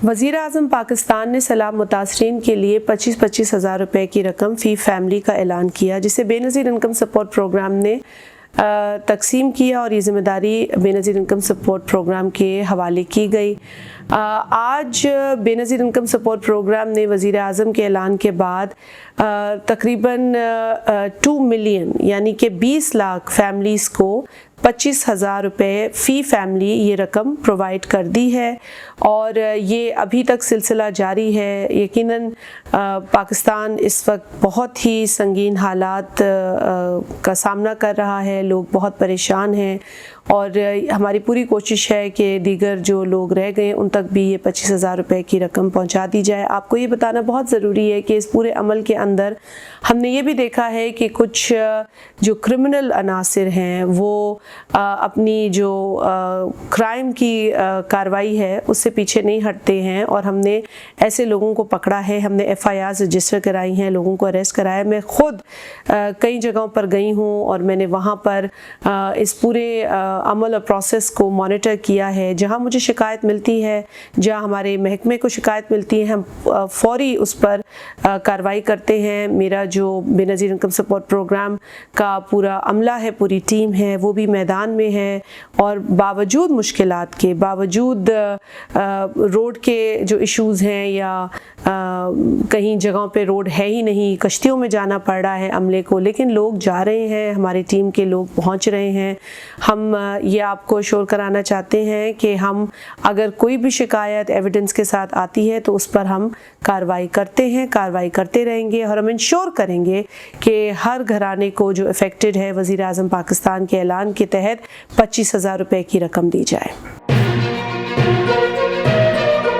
वज़ीर आज़म पाकिस्तान ने सैलाब मुतासरीन के लिए 25-25 हज़ार रुपये की रकम फ़ी फैमिली का ऐलान किया, जिसे बेनज़ीर इनकम सपोर्ट प्रोग्राम ने तकसीम किया और ये ज़िम्मेदारी बेनज़ीर इनकम सपोर्ट प्रोग्राम के हवाले की गई। आज बेनज़ीर इनकम सपोर्ट प्रोग्राम ने वज़ीर आज़म के ऐलान के बाद तकरीबन 2 मिलियन यानी कि 20 लाख फैमिलीज़ को 25,000 रुपये फ़ी फैमिली ये रकम प्रोवाइड कर दी है और ये अभी तक सिलसिला जारी है। यकीनन पाकिस्तान इस वक्त बहुत ही संगीन हालात का सामना कर रहा है, लोग बहुत परेशान हैं और हमारी पूरी कोशिश है कि दीगर जो लोग रह गए उन तक भी ये 25,000 रुपये की रकम पहुंचा दी जाए। आपको ये बताना बहुत ज़रूरी है कि इस पूरे अमल के अंदर हमने ये भी देखा है कि कुछ जो क्रिमिनल अनासिर हैं वो अपनी जो क्राइम की कार्रवाई है उससे पीछे नहीं हटते हैं और हमने ऐसे लोगों को पकड़ा है, हमने FIRs रजिस्टर कराई हैं, लोगों को अरेस्ट कराया। मैं ख़ुद कई जगहों पर गई हूँ और मैंने वहाँ पर इस पूरे अमल और प्रोसेस को मॉनिटर किया है। जहाँ मुझे शिकायत मिलती है, जहाँ हमारे महकमे को शिकायत मिलती है, हम फ़ौरी उस पर कार्रवाई करते हैं। मेरा जो बेनज़ीर इनकम सपोर्ट प्रोग्राम का पूरा अमला है, पूरी टीम है, वो भी मैदान में है और बावजूद मुश्किलात के, बावजूद रोड के जो इश्यूज़ हैं या कहीं जगहों पे रोड है ही नहीं, कश्तियों में जाना पड़ रहा है अमले को, लेकिन लोग जा रहे हैं, हमारी टीम के लोग पहुंच रहे हैं। हम ये आपको श्योर कराना चाहते हैं कि हम अगर कोई भी शिकायत एविडेंस के साथ आती है तो उस पर हम कार्रवाई करते हैं, कार्रवाई करते रहेंगे और हम इंश्योर करेंगे कि हर घराने को जो अफेक्टेड है वज़ीर आज़म पाकिस्तान के ऐलान के तहत 25,000 रुपये की रकम दी जाए।